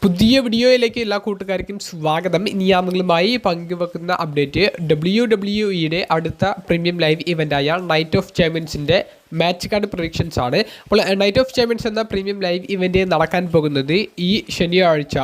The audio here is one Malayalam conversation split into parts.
പുതിയ വീഡിയോയിലേക്ക് എല്ലാ കൂട്ടുകാർക്കും സ്വാഗതം. ഇനി ഞാൻ നിങ്ങളുമായി പങ്കുവെക്കുന്ന അപ്ഡേറ്റ് WWE അടുത്ത പ്രീമിയം ലൈവ് ഇവൻ്റായ നൈറ്റ് ഓഫ് ചാമ്പ്യൻസിൻ്റെ മാച്ച് കാർഡ് പ്രൊഡിക്ഷൻസ് ആണ്. അപ്പോൾ നൈറ്റ് ഓഫ് ചാമ്പ്യൻസ് എന്ന പ്രീമിയം ലൈവ് ഇവൻ്റ് നടക്കാൻ പോകുന്നത് ഈ ശനിയാഴ്ച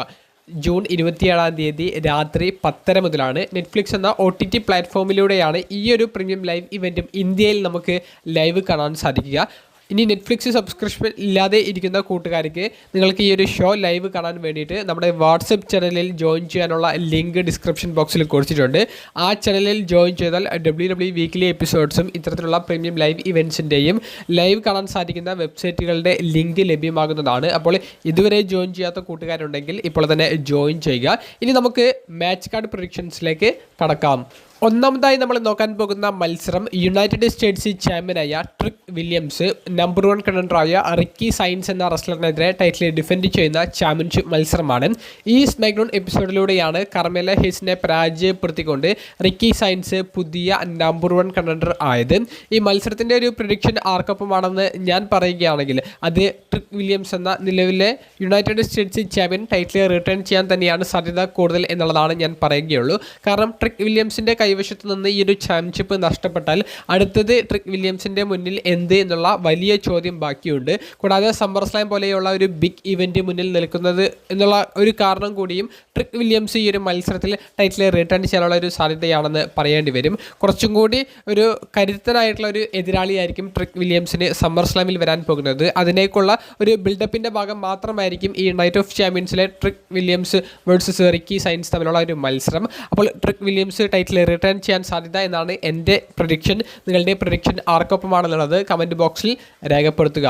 ജൂൺ 27 രാത്രി 10:30 മുതലാണ്. നെറ്റ്ഫ്ലിക്സ് എന്ന OTT പ്ലാറ്റ്ഫോമിലൂടെയാണ് ഈ ഒരു പ്രീമിയം ലൈവ് ഇവൻറ്റും ഇന്ത്യയിൽ നമുക്ക് ലൈവ് കാണാൻ സാധിക്കുക. ഇനി നെറ്റ്ഫ്ലിക്സ് സബ്സ്ക്രിപ്ഷൻ ഇല്ലാതെ ഇരിക്കുന്ന കൂട്ടുകാർക്ക് നിങ്ങൾക്ക് ഈ ഒരു ഷോ ലൈവ് കാണാൻ വേണ്ടിയിട്ട് നമ്മുടെ വാട്സപ്പ് ചാനലിൽ ജോയിൻ ചെയ്യാനുള്ള ലിങ്ക് ഡിസ്ക്രിപ്ഷൻ ബോക്സിൽ കൊടുത്തിട്ടുണ്ട്. ആ ചാനലിൽ ജോയിൻ ചെയ്താൽ WWE വീക്കിലി എപ്പിസോഡ്സും ഇത്തരത്തിലുള്ള പ്രീമിയം ലൈവ് ഇവൻറ്റ്സിൻ്റെയും ലൈവ് കാണാൻ സാധിക്കുന്ന വെബ്സൈറ്റുകളുടെ ലിങ്ക് ലഭ്യമാകുന്നതാണ്. അപ്പോൾ ഇതുവരെ ജോയിൻ ചെയ്യാത്ത കൂട്ടുകാരുണ്ടെങ്കിൽ ഇപ്പോൾ തന്നെ ജോയിൻ ചെയ്യുക. ഇനി നമുക്ക് മാച്ച് കാർഡ് പ്രൊഡിക്ഷൻസിലേക്ക് കടക്കാം. ഒന്നാമതായി നമ്മൾ നോക്കാൻ പോകുന്ന മത്സരം യുണൈറ്റഡ് സ്റ്റേറ്റ്സ് ചാമ്പ്യനായ ട്രിക് വില്യംസ് നമ്പർ 1 കണ്ടൻഡറായ റിക്കി സൈൻസ് എന്ന റെസ്ലറിനെതിരെ ടൈറ്റിൽ ഡിഫെൻഡ് ചെയ്യുന്ന ചാമ്പ്യൻഷിപ്പ് മത്സരമാണ്. ഈ സ്മാക്ഡൗൺ എപ്പിസോഡിലൂടെയാണ് കർമെല ഹേസിനെ പരാജയപ്പെടുത്തിക്കൊണ്ട് റിക്കി സൈൻസ് പുതിയ നമ്പർ 1 കണ്ടൻഡർ ആയത്. ഈ മത്സരത്തിൻ്റെ ഒരു പ്രഡിക്ഷൻ ആർക്കൊപ്പമാണെന്ന് ഞാൻ പറയുകയാണെങ്കിൽ അത് ട്രിക് വില്യംസ് എന്ന നിലവിലെ United States champion title return ചെയ്യാൻ തന്നെയാണ് സാധ്യത കൂടുതൽ എന്നുള്ളതാണ് ഞാൻ പറയുകയുള്ളൂ. കാരണം ട്രിക് വില്യംസിൻ്റെ കൈവശത്ത് നിന്ന് ഈ ഒരു ചാമ്പ്യൻഷിപ്പ് നഷ്ടപ്പെട്ടാൽ അടുത്തത് ട്രിക് വില്യംസിൻ്റെ മുന്നിൽ എന്ത് എന്നുള്ള വലിയ ചോദ്യം ബാക്കിയുണ്ട്. കൂടാതെ സമ്മർ സ്ലാം പോലെയുള്ള ഒരു ബിഗ് ഇവൻറ്റ് മുന്നിൽ നിൽക്കുന്നത് എന്നുള്ള ഒരു കാരണം കൂടിയും ട്രിക് വില്യംസ് ഈ ഒരു മത്സരത്തിൽ ടൈറ്റിൽ റിട്ടേൺ ചെയ്യാനുള്ള ഒരു സാധ്യതയാണെന്ന് പറയേണ്ടി വരും. കുറച്ചും കൂടി ഒരു കരുത്തനായിട്ടുള്ള ഒരു എതിരാളിയായിരിക്കും ട്രിക് വില്യംസിന് സമ്മർ സ്ലാമിൽ വരാൻ പോകുന്നത്. അതിനേക്കുള്ള ഒരു ബിൽഡപ്പിൻ്റെ ഭാഗം മാത്രമായിരിക്കും ഈ നൈറ്റ് ഓഫ് ചാമ്പ്യൻസിലെ Trick Williams versus Ricky Saints തമ്മിലുള്ള ഒരു മത്സരം. അപ്പോൾ ട്രിക് വില്യംസ് ടൈറ്റിൽ റിട്ടേൺ ചെയ്യാൻ സാധ്യത എന്നാണ് എൻ്റെ പ്രഡിക്ഷൻ. നിങ്ങളുടെ പ്രഡിക്ഷൻ ആർക്കൊപ്പമാണെന്നുള്ളത് കമൻറ്റ് ബോക്സിൽ രേഖപ്പെടുത്തുക.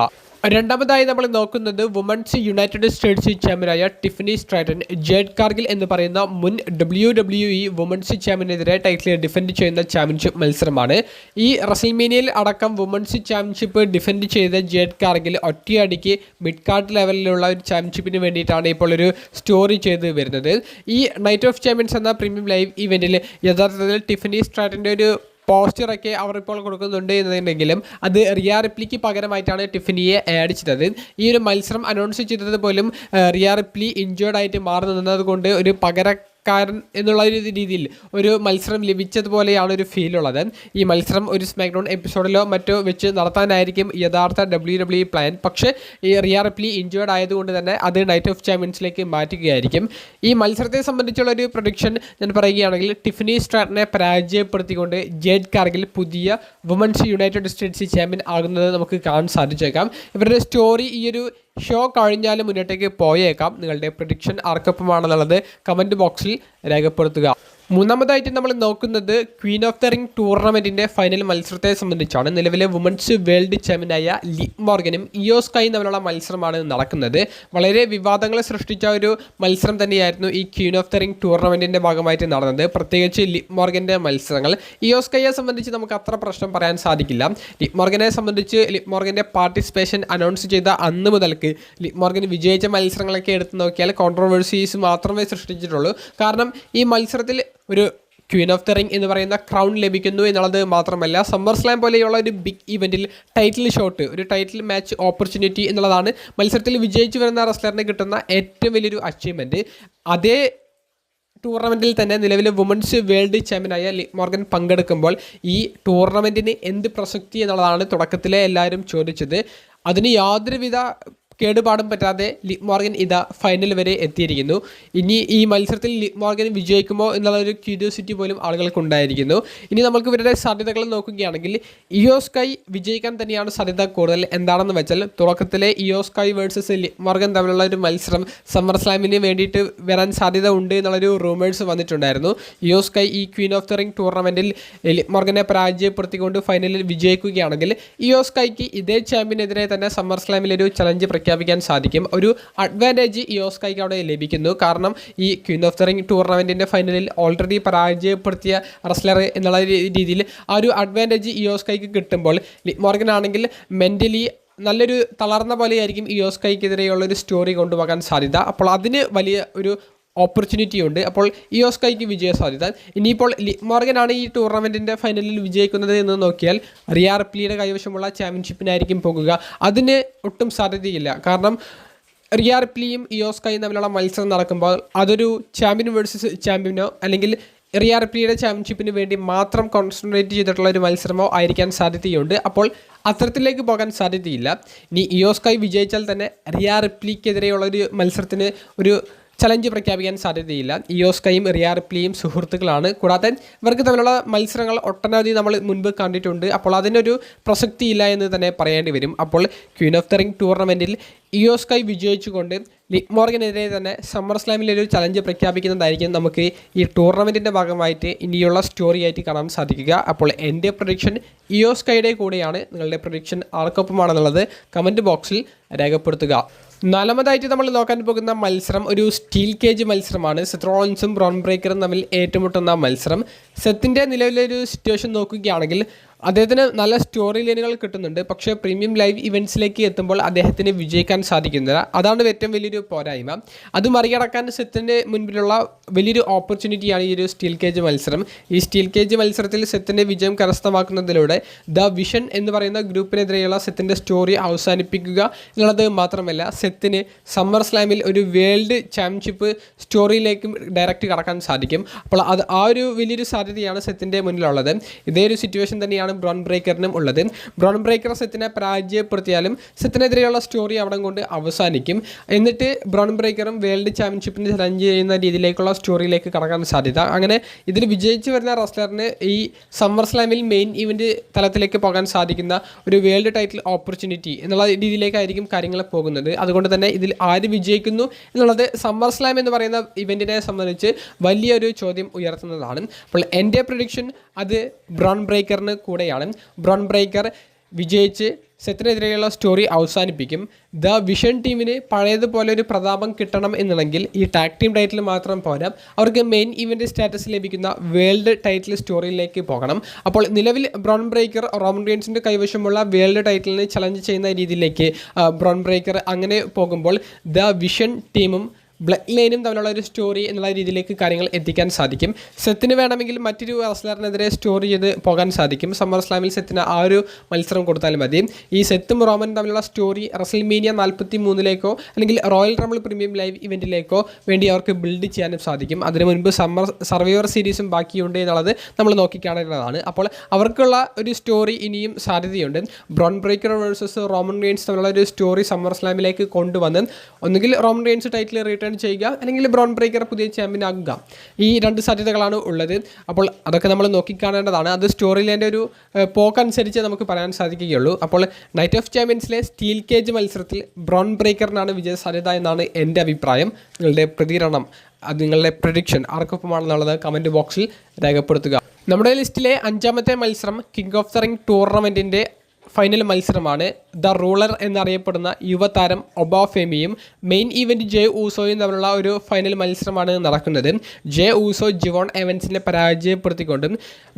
രണ്ടാമതായി നമ്മൾ നോക്കുന്നത് വുമൺസ് യുണൈറ്റഡ് സ്റ്റേറ്റ്സ് ചാമ്പ്യനായ ടിഫനി സ്ട്രാറ്റൻ ജേഡ് കാർഗിൽ എന്ന് പറയുന്ന മുൻ WWE വുമൺസ് ചാമ്പ്യനെതിരെ ടൈറ്റിൽ ഡിഫെൻഡ് ചെയ്യുന്ന ചാമ്പ്യൻഷിപ്പ് മത്സരമാണ്. ഈ റസൽമേനിയയിൽ അടക്കം വുമൺസ് ചാമ്പ്യൻഷിപ്പ് ഡിഫെൻഡ് ചെയ്ത ജേഡ് കാർഗിൽ ഒറ്റയടിക്ക് മിഡ് കാർഡ് ലെവലിലുള്ള ഒരു ചാമ്പ്യൻഷിപ്പിന് വേണ്ടിയിട്ടാണ് ഇപ്പോൾ ഒരു സ്റ്റോറി ചെയ്ത് വരുന്നത്. ഈ നൈറ്റ് ഓഫ് ചാമ്പ്യൻസ് എന്ന പ്രീമിയം ലൈവ് ഇവൻറ്റിൽ യഥാർത്ഥത്തിൽ ടിഫനി സ്ട്രാറ്റൻ്റെ ഒരു പോസ്റ്ററൊക്കെ അവർ ഇപ്പോൾ കൊടുക്കുന്നുണ്ട് എന്നുണ്ടെങ്കിലും അത് റിയാ റിപ്ലിക്ക് പകരമായിട്ടാണ് ടിഫനിയെ ആഡ് ചെയ്തത്. ഈ ഒരു മത്സരം അനൗൺസ് ചെയ്തത് പോലും റിയാ റിപ്ലി ഇഞ്ചേർഡ് ആയിട്ട് മാറി നിന്നത് കൊണ്ട് ഒരു പകരക്കാരൻ എന്നുള്ള ഒരു രീതിയിൽ ഒരു മത്സരം ലഭിച്ചതുപോലെയാണ് ഒരു ഫീലുള്ളത്. ഈ മത്സരം ഒരു സ്മാക്ഡൗൺ എപ്പിസോഡിലോ മറ്റോ വെച്ച് നടത്താനായിരിക്കും യഥാർത്ഥ WWE പ്ലാൻ. പക്ഷേ ഈ റിയാ റിപ്ലി ഇഞ്ചേർഡ് ആയതുകൊണ്ട് തന്നെ അത് നൈറ്റ് ഓഫ് ചാമ്പ്യൻസിലേക്ക് മാറ്റുകയായിരിക്കും. ഈ മത്സരത്തെ സംബന്ധിച്ചുള്ള ഒരു പ്രൊഡിക്ഷൻ ഞാൻ പറയുകയാണെങ്കിൽ ടിഫനി സ്ട്രാറ്റനെ പരാജയപ്പെടുത്തിക്കൊണ്ട് ജേഡ് കാർഗിൽ പുതിയ വുമൺസ് യുണൈറ്റഡ് സ്റ്റേറ്റ്സ് ചാമ്പ്യൻ ആകുന്നത് നമുക്ക് കാണാൻ സാധിച്ചേക്കാം. ഇവരുടെ സ്റ്റോറി ഈ ഒരു ഷോ കഴിഞ്ഞാലും മുന്നോട്ടേക്ക് പോയേക്കാം. നിങ്ങളുടെ പ്രഡിക്ഷൻ ആർക്കൊപ്പമാണെന്നുള്ളത് കമൻറ്റ് ബോക്സിൽ രേഖപ്പെടുത്തുക. മൂന്നാമതായിട്ട് നമ്മൾ നോക്കുന്നത് ക്വീൻ ഓഫ് ദ റിംഗ് ടൂർണമെൻറ്റിൻ്റെ ഫൈനൽ മത്സരത്തെ സംബന്ധിച്ചാണ്. നിലവിലെ വുമൺസ് വേൾഡ് ചാമ്പ്യനായ ലിവ് മോർഗനും ഇയോ സ്കൈയും തമ്മിലുള്ള മത്സരമാണ് നടക്കുന്നത്. വളരെ വിവാദങ്ങൾ സൃഷ്ടിച്ച ഒരു മത്സരം തന്നെയായിരുന്നു ഈ ക്വീൻ ഓഫ് ദ റിംഗ് ടൂർണമെൻറ്റിൻ്റെ ഭാഗമായിട്ട് നടന്നത്. പ്രത്യേകിച്ച് ലിവ് മോർഗൻ്റെ മത്സരങ്ങൾ. ഇയോ സ്കൈയെ സംബന്ധിച്ച് നമുക്ക് അത്ര പ്രശ്നം പറയാൻ സാധിക്കില്ല. ലിവ് മോർഗനെ സംബന്ധിച്ച് ലിവ് മോർഗൻ്റെ പാർട്ടിസിപ്പേഷൻ അനൗൺസ് ചെയ്ത അന്ന് മുതൽക്ക് ലിവ് മോർഗൻ വിജയിച്ച മത്സരങ്ങളൊക്കെ എടുത്തു നോക്കിയാൽ കോൺട്രവേഴ്സീസ് മാത്രമേ സൃഷ്ടിച്ചിട്ടുള്ളൂ. കാരണം ഈ മത്സരത്തിൽ ഒരു ക്വീൻ ഓഫ് ദ റിംഗ് എന്ന് പറയുന്ന ക്രൗൺ ലഭിക്കുന്നു എന്നുള്ളത് മാത്രമല്ല, സമ്മർ സ്ലാം പോലെയുള്ള ഒരു ബിഗ് ഇവൻറ്റിൽ ടൈറ്റിൽ ഷോട്ട്, ഒരു ടൈറ്റിൽ മാച്ച് ഓപ്പർച്യൂണിറ്റി എന്നുള്ളതാണ് മത്സരത്തിൽ വിജയിച്ചു വരുന്ന റെസ്ലറിന് കിട്ടുന്ന ഏറ്റവും വലിയൊരു അച്ചീവ്മെൻറ്റ്. അതേ ടൂർണമെൻറ്റിൽ തന്നെ നിലവിലെ വുമൺസ് വേൾഡ് ചാമ്പ്യനായ ലിവ് മോർഗൻ പങ്കെടുക്കുമ്പോൾ ഈ ടൂർണമെൻറ്റിന് എന്ത് പ്രസക്തി എന്നുള്ളതാണ് തുടക്കത്തിലെ എല്ലാവരും ചോദിച്ചത്. അതിന് യാതൊരുവിധ കേടുപാടും പറ്റാതെ ലിവ് മോർഗൻ ഇതാ ഫൈനൽ വരെ എത്തിയിരിക്കുന്നു. ഇനി ഈ മത്സരത്തിൽ ലിവ് മോർഗൻ വിജയിക്കുമോ എന്നുള്ളൊരു ക്യൂരിയോസിറ്റി പോലും ആളുകൾക്കുണ്ടായിരിക്കുന്നു. ഇനി നമുക്ക് ഇവരുടെ സാധ്യതകൾ നോക്കുകയാണെങ്കിൽ ഇയോ സ്കൈ വിജയിക്കാൻ തന്നെയാണ് സാധ്യത കൂടുതൽ. എന്താണെന്ന് വെച്ചാൽ തുടക്കത്തിലെ ഇയോ സ്കൈ വേഴ്സസ് ലിവ് മോർഗൻ തമ്മിലുള്ള ഒരു മത്സരം സമ്മർ സ്ലാമിന് വേണ്ടിയിട്ട് വരാൻ സാധ്യത ഉണ്ട് എന്നുള്ളൊരു റൂമേഴ്സ് വന്നിട്ടുണ്ടായിരുന്നു. ഇയോ സ്കൈ ഈ ക്വീൻ ഓഫ് ദ റിംഗ് ടൂർണമെൻറ്റിൽ ലിവ് മോർഗനെ പരാജയപ്പെടുത്തിക്കൊണ്ട് ഫൈനലിൽ വിജയിക്കുകയാണെങ്കിൽ ഇയോ സ്കൈക്ക് ഇതേ ചാമ്പ്യനെതിരെ തന്നെ സമ്മർ സ്ലാമിലൊരു ചലഞ്ച് പ്രഖ്യാപിക്കാൻ സാധിക്കും. ഒരു അഡ്വാൻറ്റേജ് ഇയോസ്കൈക്ക് അവിടെ ലഭിക്കുന്നു. കാരണം ഈ ക്വീൻ ഓഫ് ദ റിംഗ് ടൂർണമെൻറ്റിൻ്റെ ഫൈനലിൽ ഓൾറെഡി പരാജയപ്പെടുത്തിയ റെസ്ലർ എന്നുള്ള രീതിയിൽ ആ ഒരു അഡ്വാൻറ്റേജ് ഇയോസ്കൈക്ക് കിട്ടുമ്പോൾ ലിവ് മോർഗൻ ആണെങ്കിൽ മെൻ്റലി നല്ലൊരു തളർന്ന പോലെയായിരിക്കും ഇയോസ്കൈക്കെതിരെയുള്ളൊരു സ്റ്റോറി കൊണ്ടുപോകാൻ സാധ്യത. അപ്പോൾ അതിന് വലിയ ഒരു ഓപ്പർച്യൂണിറ്റി ഉണ്ട്. അപ്പോൾ ഇയോ സ്കൈക്ക് വിജയ സാധ്യത. ഇനിയിപ്പോൾ ലിവ് മോർഗനാണ് ഈ ടൂർണമെൻറ്റിൻ്റെ ഫൈനലിൽ വിജയിക്കുന്നത് എന്ന് നോക്കിയാൽ റിയാ റിപ്ലിയുടെ കൈവശമുള്ള ചാമ്പ്യൻഷിപ്പിനായിരിക്കും പോകുക. അതിന് ഒട്ടും സാധ്യതയില്ല. കാരണം റിയ റിപ്ലിയും ഇയോ സ്കൈയും തമ്മിലുള്ള മത്സരം നടക്കുമ്പോൾ അതൊരു ചാമ്പ്യൻ വേഴ്സസ് ചാമ്പ്യനോ അല്ലെങ്കിൽ റിയ റിപ്ലിയുടെ ചാമ്പ്യൻഷിപ്പിന് വേണ്ടി മാത്രം കോൺസെൻട്രേറ്റ് ചെയ്തിട്ടുള്ള ഒരു മത്സരമോ ആയിരിക്കാൻ സാധ്യതയുണ്ട്. അപ്പോൾ അത്തരത്തിലേക്ക് പോകാൻ സാധ്യതയില്ല. ഇനി ഇയോ സ്കൈ വിജയിച്ചാൽ തന്നെ റിയ റിപ്ലിക്കെതിരെയുള്ള ഒരു മത്സരത്തിന് ഒരു ചലഞ്ച് പ്രഖ്യാപിക്കാൻ സാധ്യതയില്ല. ഇയോ സ്കൈയും റിയ റിപ്ലിയും സുഹൃത്തുക്കളാണ്. കൂടാതെ ഇവർക്ക് തമ്മിലുള്ള മത്സരങ്ങൾ ഒട്ടനവധി നമ്മൾ മുൻപ് കണ്ടിട്ടുണ്ട്. അപ്പോൾ അതിനൊരു പ്രസക്തിയില്ല എന്ന് തന്നെ പറയേണ്ടി വരും. അപ്പോൾ ക്വീൻ ഓഫ് ദ റിംഗ് ടൂർണമെൻറ്റിൽ ഇയോ സ്കൈ വിജയിച്ചുകൊണ്ട് ലിവ് മോർഗനെതിരെ തന്നെ സമ്മർ സ്ലാമിലൊരു ചലഞ്ച് പ്രഖ്യാപിക്കുന്നതായിരിക്കും നമുക്ക് ഈ ടൂർണമെൻറ്റിൻ്റെ ഭാഗമായിട്ട് ഇനിയുള്ള സ്റ്റോറി ആയിട്ട് കാണാൻ സാധിക്കുക. അപ്പോൾ എൻ്റെ പ്രൊഡിക്ഷൻ ഇയോ സ്കൈയുടെ കൂടെയാണ്. നിങ്ങളുടെ പ്രൊഡിക്ഷൻ ആർക്കൊപ്പമാണെന്നുള്ളത് കമൻറ്റ് ബോക്സിൽ രേഖപ്പെടുത്തുക. നാലാമതായിട്ട് നമ്മൾ നോക്കാൻ പോകുന്ന മത്സരം ഒരു സ്റ്റീൽ കേജ് മത്സരമാണ്. സെത്ത് റോളിൻസും ബ്രോൺ ബ്രേക്കറും തമ്മിൽ ഏറ്റുമുട്ടുന്ന മത്സരം. സെത്തിൻ്റെ നിലവിലൊരു സിറ്റുവേഷൻ നോക്കുകയാണെങ്കിൽ അദ്ദേഹത്തിന് നല്ല സ്റ്റോറി ലൈനുകൾ കിട്ടുന്നുണ്ട്. പക്ഷേ പ്രീമിയം ലൈവ് ഇവൻറ്റ്സിലേക്ക് എത്തുമ്പോൾ അദ്ദേഹത്തിന് വിജയിക്കാൻ സാധിക്കുന്നില്ല. അതാണ് ഏറ്റവും വലിയൊരു പോരായ്മ. അത് മറികടക്കാൻ സെത്തിൻ്റെ മുൻപിലുള്ള വലിയൊരു ഓപ്പർച്യൂണിറ്റിയാണ് ഈ ഒരു സ്റ്റീൽ കേജ് മത്സരം. ഈ സ്റ്റീൽ കേജ് മത്സരത്തിൽ സെത്തിൻ്റെ വിജയം കരസ്ഥമാക്കുന്നതിലൂടെ ദ വിഷൻ എന്ന് പറയുന്ന ഗ്രൂപ്പിനെതിരെയുള്ള സെത്തിൻ്റെ സ്റ്റോറി അവസാനിപ്പിക്കുക എന്നുള്ളത് മാത്രമല്ല, സെത്തിന് സമ്മർ സ്ലാമിൽ ഒരു വേൾഡ് ചാമ്പ്യൻഷിപ്പ് സ്റ്റോറിയിലേക്കും ഡയറക്റ്റ് കടക്കാൻ സാധിക്കും. അപ്പോൾ അത് ആ ഒരു വലിയൊരു സാധ്യതയാണ് സെത്തിൻ്റെ മുന്നിലുള്ളത്. ഇതേ ഒരു സിറ്റുവേഷൻ തന്നെയാണ് ബ്രോൺ ബ്രേക്കറിനും ഉള്ളത്. ബ്രോൺ ബ്രേക്കർ സെത്തിനെ പരാജയപ്പെടുത്തിയാലും സെത്തിനെതിരെയുള്ള സ്റ്റോറി അവിടെ കൊണ്ട് അവസാനിക്കും. എന്നിട്ട് ബ്രോൺ ബ്രേക്കറും വേൾഡ് ചാമ്പ്യൻഷിപ്പിന് ചലഞ്ച് ചെയ്യുന്ന രീതിയിലേക്കുള്ള സ്റ്റോറിയിലേക്ക് കടക്കാൻ സാധ്യത. അങ്ങനെ ഇതിൽ വിജയിച്ച് വരുന്ന റെസ്ലറിന് ഈ സമ്മർ സ്ലാമിൽ മെയിൻ ഇവൻറ്റ് തലത്തിലേക്ക് പോകാൻ സാധിക്കുന്ന ഒരു വേൾഡ് ടൈറ്റിൽ ഓപ്പർച്യൂണിറ്റി എന്നുള്ള രീതിയിലേക്കായിരിക്കും കാര്യങ്ങൾ പോകുന്നത്. അതുകൊണ്ട് തന്നെ ഇതിൽ ആര് വിജയിക്കുന്നു എന്നുള്ളത് സമ്മർ സ്ലാം എന്ന് പറയുന്ന ഇവൻറ്റിനെ സംബന്ധിച്ച് വലിയൊരു ചോദ്യം ഉയർത്തുന്നതാണ്. അപ്പോൾ എൻ്റെ പ്രൊഡിക്ഷൻ അത് ബ്രോൺ ബ്രേക്കറിന് കൂടെയാണ്. ബ്രോൺ ബ്രേക്കർ വിജയിച്ച് സെത്തിനെതിരെയുള്ള സ്റ്റോറി അവസാനിപ്പിക്കും. ദ വിഷൻ ടീമിന് പഴയതുപോലെ ഒരു പ്രതാപം കിട്ടണം എന്നുണ്ടെങ്കിൽ ഈ ടാഗ് ടീം ടൈറ്റിൽ മാത്രം പോരാ, അവർക്ക് മെയിൻ ഇവൻറ്റ് സ്റ്റാറ്റസ് ലഭിക്കുന്ന വേൾഡ് ടൈറ്റിൽ സ്റ്റോറിയിലേക്ക് പോകണം. അപ്പോൾ നിലവിൽ ബ്രോൺ ബ്രേക്കർ റോമൻ റീൻസിൻ്റെ കൈവശമുള്ള വേൾഡ് ടൈറ്റിലിന് ചലഞ്ച് ചെയ്യുന്ന രീതിയിലേക്ക് ബ്രോൺ ബ്രേക്കർ അങ്ങനെ പോകുമ്പോൾ ദ വിഷൻ ടീമും ബ്ലഡ് ലൈനും തമ്മിലുള്ള ഒരു സ്റ്റോറി എന്നുള്ള രീതിയിലേക്ക് കാര്യങ്ങൾ എത്തിക്കാൻ സാധിക്കും. സെത്തിന് വേണമെങ്കിൽ മറ്റൊരു റെസ്ലറിനെതിരെ സ്റ്റോറി ചെയ്ത് പോകാൻ സാധിക്കും. സമ്മർ സ്ലാമിൽ സെത്തിന് ആ ഒരു മത്സരം കൊടുത്താലും മതി. ഈ സെത്തും റോമനും തമ്മിലുള്ള സ്റ്റോറി റെസ്ൽമേനിയ 43 അല്ലെങ്കിൽ റോയൽ റംബിൾ പ്രീമിയം ലൈവ് ഇവൻറ്റിലേക്കോ വേണ്ടി അവർക്ക് ബിൽഡ് ചെയ്യാനും സാധിക്കും. അതിനു മുൻപ് സമ്മർ സർവൈവർ സീരീസും ബാക്കിയുണ്ട് എന്നുള്ളത് നമ്മൾ നോക്കിക്കാണേണ്ടതാണ്. അപ്പോൾ അവർക്കുള്ള ഒരു സ്റ്റോറി ഇനിയും സാധ്യതയുണ്ട്. Bron Breakker versus Roman Reigns തമ്മിലുള്ള ഒരു സ്റ്റോറി സമ്മർ സ്ലാമിലേക്ക് കൊണ്ടുവന്ന് ഒന്നുകിൽ റോമൻ റെയിൻസ് ടൈറ്റിൽ റിട്ടേൺ ചെയ്യുക അല്ലെങ്കിൽ ബ്രോൺ ബ്രേക്കർ പുതിയ ചാമ്പ്യൻ ആകുക. ഈ രണ്ട് സാധ്യതകളാണ് ഉള്ളത്. അപ്പോൾ അതൊക്കെ നമ്മൾ നോക്കിക്കാണേണ്ടതാണ്. അത് സ്റ്റോറി ലൈൻ്റെ ഒരു പോക്കനുസരിച്ച് നമുക്ക് പറയാൻ സാധിക്കുകയുള്ളൂ. അപ്പോൾ നൈറ്റ് ഓഫ് ചാമ്പ്യൻസിലെ സ്റ്റീൽ കേജ് മത്സരത്തിൽ ബ്രോൺ ബ്രേക്കറിനാണ് വിജയ സാധ്യത എന്നാണ് എൻ്റെ അഭിപ്രായം. നിങ്ങളുടെ പ്രതികരണം, അത് നിങ്ങളുടെ പ്രഡിക്ഷൻ ആർക്കൊപ്പമാണെന്നുള്ളത് കമൻറ്റ് ബോക്സിൽ രേഖപ്പെടുത്തുക. നമ്മുടെ ലിസ്റ്റിലെ 5ാമത്തെ മത്സരം കിങ് ഓഫ് ദ റിംഗ് ടൂർണമെൻറ്റിൻ്റെ ഫൈനൽ മത്സരമാണ്. ദ റൂളർ എന്നറിയപ്പെടുന്ന യുവതാരം ഒബാഫെമിയും മെയിൻ ഇവൻറ്റ് ജെ ഊസോയും തമ്മിലുള്ള ഒരു ഫൈനൽ മത്സരമാണ് നടക്കുന്നത്. ജെ ഊസോ ജിവോൺ എവൻസിനെ പരാജയപ്പെടുത്തിക്കൊണ്ടും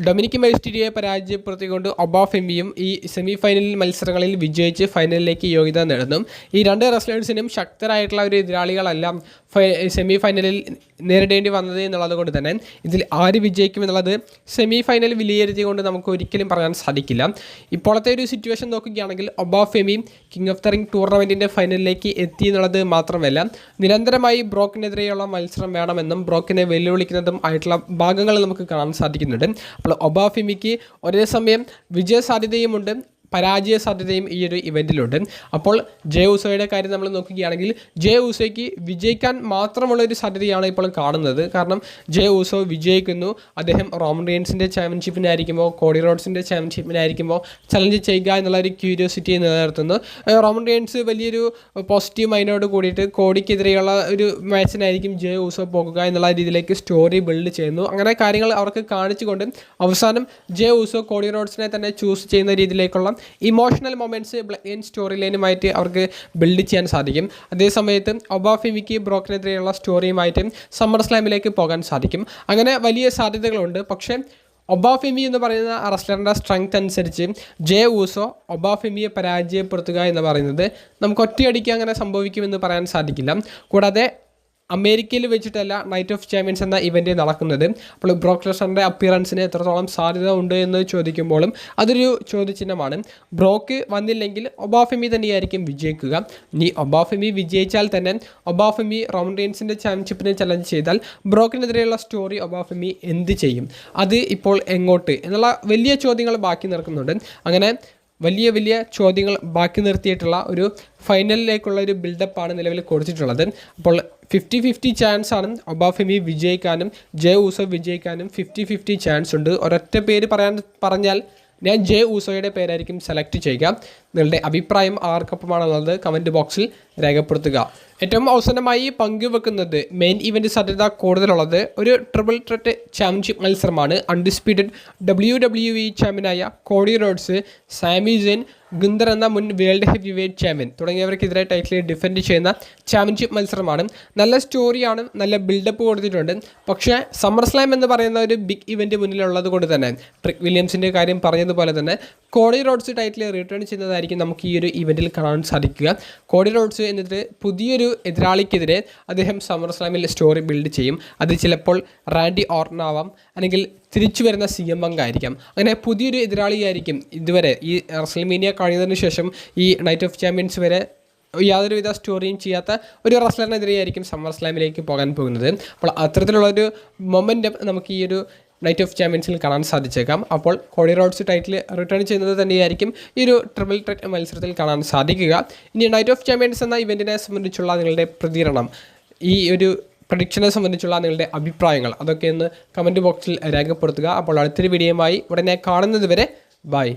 ഡൊമിനിക് മൈസ്റ്റീരിയോയെ പരാജയപ്പെടുത്തിക്കൊണ്ട് ഒബാഫെമിയും ഈ സെമി ഫൈനൽ മത്സരങ്ങളിൽ വിജയിച്ച് ഫൈനലിലേക്ക് യോഗ്യത നേടുന്നു. ഈ രണ്ട് റെസ്ലേഴ്സിനും ശക്തരായിട്ടുള്ള ഒരു എതിരാളികളെല്ലാം സെമി ഫൈനലിൽ നേരിടേണ്ടി വന്നത് എന്നുള്ളത് കൊണ്ട് തന്നെ ഇതിൽ ആര് വിജയിക്കുമെന്നുള്ളത് സെമി ഫൈനൽ വിലയിരുത്തിക്കൊണ്ട് നമുക്ക് ഒരിക്കലും പറയാൻ സാധിക്കില്ല. ഇപ്പോഴത്തെ ഒരു സിറ്റുവേഷൻ നോക്കുകയാണെങ്കിൽ ഒബാഫെമിയും കിങ് ഓഫ് ദ റിംഗ് ടൂർണമെൻറ്റിൻ്റെ ഫൈനലിലേക്ക് എത്തി എന്നുള്ളത് മാത്രമല്ല, നിരന്തരമായി ബ്രോക്കിനെതിരെയുള്ള മത്സരം വേണമെന്നും ബ്രോക്കിനെ വെല്ലുവിളിക്കുന്നതും ആയിട്ടുള്ള ഭാഗങ്ങൾ നമുക്ക് കാണാൻ സാധിക്കുന്നുണ്ട്. അപ്പോൾ ഒബാഫെമിക്ക് ഒരേ സമയം വിജയ സാധ്യതയുമുണ്ട്, പരാജയ സാധ്യതയും ഈ ഒരു ഇവൻറ്റിലുണ്ട്. അപ്പോൾ ജെ ഊസോയുടെ കാര്യം നമ്മൾ നോക്കുകയാണെങ്കിൽ ജെ ഊസോയ്ക്ക് വിജയിക്കാൻ മാത്രമുള്ളൊരു സാധ്യതയാണ് ഇപ്പോൾ കാണുന്നത്. കാരണം ജെ ഊസോ വിജയിക്കുന്നു, അദ്ദേഹം റോമൻ റെയിൻസിൻ്റെ ചാമ്പ്യൻഷിപ്പിനായിരിക്കുമ്പോൾ കോഡി റോഡ്സിൻ്റെ ചാമ്പ്യൻഷിപ്പിനായിരിക്കുമ്പോൾ ചലഞ്ച് ചെയ്യുക എന്നുള്ള ഒരു ക്യൂരിയോസിറ്റി നിലനിർത്തുന്നു. റോമൻ റെയിൻസ് വലിയൊരു പോസിറ്റീവ് മൈൻഡോട് കൂടിയിട്ട് കോഡിക്കെതിരെയുള്ള ഒരു മാച്ചിനായിരിക്കും ജെ ഊസോ പോകുക എന്നുള്ള രീതിയിലേക്ക് സ്റ്റോറി ബിൽഡ് ചെയ്യുന്നു. അങ്ങനെ കാര്യങ്ങൾ അവർക്ക് കാണിച്ചുകൊണ്ട് അവസാനം ജെ ഊസോ കോഡി റോഡ്സിനെ തന്നെ ചൂസ് ചെയ്യുന്ന രീതിയിലേക്കുള്ള ഇമോഷണൽ മൊമെൻറ്റ്സ് ബ്ലഡ് സ്റ്റോറി ലൈനുമായിട്ട് അവർക്ക് ബിൽഡ് ചെയ്യാൻ സാധിക്കും. അതേസമയത്ത് ഒബാഫെമിക്ക് ബ്രോക്കിനെതിരെയുള്ള സ്റ്റോറിയുമായിട്ട് സമ്മർ സ്ലാമിലേക്ക് പോകാൻ സാധിക്കും. അങ്ങനെ വലിയ സാധ്യതകളുണ്ട്. പക്ഷേ ഒബാഫെമി എന്ന് പറയുന്ന റെസ്ലറിൻ്റെ സ്ട്രെങ്ത് അനുസരിച്ച് ജെ ഊസോ ഒബാഫെമിയെ പരാജയപ്പെടുത്തുക എന്ന് പറയുന്നത് നമുക്ക് ഒറ്റയടിക്ക് അങ്ങനെ സംഭവിക്കുമെന്ന് പറയാൻ സാധിക്കില്ല. കൂടാതെ അമേരിക്കയിൽ വെച്ചിട്ടല്ല നൈറ്റ് ഓഫ് ചാമ്പ്യൻസ് എന്ന ഇവൻറ്റ് നടക്കുന്നത്. അപ്പോൾ ബ്രോക്ക് ലെസ്നറിൻ്റെ അപ്പിയറൻസിന് എത്രത്തോളം സാധ്യത ഉണ്ട് എന്ന് ചോദിക്കുമ്പോഴും അതൊരു ചോദ്യചിഹ്നമാണ്. ബ്രോക്ക് വന്നില്ലെങ്കിൽ ഒബാഫെമി തന്നെയായിരിക്കും വിജയിക്കുക. ഇനി ഒബാഫെമി വിജയിച്ചാൽ തന്നെ ഒബാഫെമി റോമൻ റെയിൻസിൻ്റെ ചാമ്പ്യൻഷിപ്പിനെ ചലഞ്ച് ചെയ്താൽ ബ്രോക്കിനെതിരെയുള്ള സ്റ്റോറി ഒബാഫെമി എന്ത് ചെയ്യും, അത് ഇപ്പോൾ എങ്ങോട്ട് എന്നുള്ള വലിയ ചോദ്യങ്ങൾ ബാക്കി നിൽക്കുന്നുണ്ട്. അങ്ങനെ വലിയ ചോദ്യങ്ങൾ ബാക്കി നിർത്തിയിട്ടുള്ള ഒരു ഫൈനലിലേക്കുള്ള ഒരു ബിൽഡപ്പാണ് നിലവിൽ കൊടുത്തിട്ടുള്ളത്. അപ്പോൾ 50-50 ചാൻസ് ആണ് ഒബാഫെമി വിജയിക്കാനും ജെ ഊസോ വിജയിക്കാനും 50-50 ചാൻസ് ഉണ്ട്. ഒരൊറ്റ പേര് പറഞ്ഞാൽ ഞാൻ ജെ ഊസോയുടെ പേരായിരിക്കും സെലക്ട് ചെയ്യുക. നിങ്ങളുടെ അഭിപ്രായം ആർക്കൊപ്പമാണുള്ളത് കമൻറ്റ് ബോക്സിൽ രേഖപ്പെടുത്തുക. ഏറ്റവും അവസാനമായി പങ്കുവെക്കുന്നത് മെയിൻ ഇവൻറ്റ് സാധ്യത കൂടുതലുള്ളത് ഒരു ട്രിപ്പിൾ ത്രെറ്റ് ചാമ്പ്യൻഷിപ്പ് മത്സരമാണ്. അൺഡിസ്പ്യൂട്ടഡ് WWE ചാമ്പ്യനായ Cody Rhodes, Sami Zayn, Gunther എന്ന മുൻ വേൾഡ് ഹെവി വെയ്റ്റ് ചാമ്പ്യൻ തുടങ്ങിയവർക്കെതിരെ ടൈറ്റിൽ ഡിഫെൻഡ് ചെയ്യുന്ന ചാമ്പ്യൻഷിപ്പ് മത്സരമാണ്. നല്ല സ്റ്റോറിയാണ്, നല്ല ബിൽഡപ്പ് കൊടുത്തിട്ടുണ്ട്. പക്ഷേ സമ്മർ സ്ലാം എന്ന് പറയുന്ന ഒരു ബിഗ് ഇവൻറ്റ് മുന്നിലുള്ളത് കൊണ്ട് തന്നെ ട്രിക് വില്യംസിൻ്റെ കാര്യം പറഞ്ഞതുപോലെ തന്നെ കോഡി റോഡ്സ് ടൈറ്റിൽ റിട്ടേൺ ചെയ്യുന്നതായിരിക്കും നമുക്ക് ഈ ഒരു ഇവൻറ്റിൽ കാണാൻ സാധിക്കുക. കോഡി റോഡ്സ് എന്നിട്ട് പുതിയൊരു എതിരാളിക്കെതിരെ അദ്ദേഹം സമ്മർ സ്ലാമിൽ സ്റ്റോറി ബിൽഡ് ചെയ്യും. അത് ചിലപ്പോൾ റാൻഡി ഓർട്ടൺ ആവാം, അല്ലെങ്കിൽ തിരിച്ചു വരുന്ന CM Punk ആയിരിക്കാം. അങ്ങനെ പുതിയൊരു എതിരാളിയായിരിക്കും. ഇതുവരെ ഈ റെസ്ൽമേനിയ കഴിഞ്ഞതിന് ശേഷം ഈ നൈറ്റ് ഓഫ് ചാമ്പ്യൻസ് വരെ യാതൊരുവിധ സ്റ്റോറിയും ചെയ്യാത്ത ഒരു റെസ്ലറിനെതിരെയായിരിക്കും സമ്മർ സ്ലാമിലേക്ക് പോകാൻ പോകുന്നത്. അപ്പോൾ അത്തരത്തിലുള്ളൊരു മൊമെൻറ്റം നമുക്ക് ഈ ഒരു നൈറ്റ് ഓഫ് ചാമ്പ്യൻസിൽ കാണാൻ സാധിച്ചേക്കാം. അപ്പോൾ കോഡി റോഡ്സ് ടൈറ്റിൽ റിട്ടേൺ ചെയ്യുന്നത് തന്നെയായിരിക്കും ഈ ഒരു ട്രിപ്പിൾ ത്രെറ്റ് മത്സരത്തിൽ കാണാൻ സാധിക്കുക. ഇനി നൈറ്റ് ഓഫ് ചാമ്പ്യൻസ് എന്ന ഇവൻറ്റിനെ സംബന്ധിച്ചുള്ള നിങ്ങളുടെ പ്രതികരണം, ഈ ഒരു പ്രഡിക്ഷനെ സംബന്ധിച്ചുള്ള നിങ്ങളുടെ അഭിപ്രായങ്ങൾ അതൊക്കെ ഒന്ന് കമൻറ്റ് ബോക്സിൽ രേഖപ്പെടുത്തുക. അപ്പോൾ അടുത്തൊരു വീഡിയോയുമായി ഉടനെ കാണുന്നത് വരെ ബൈ.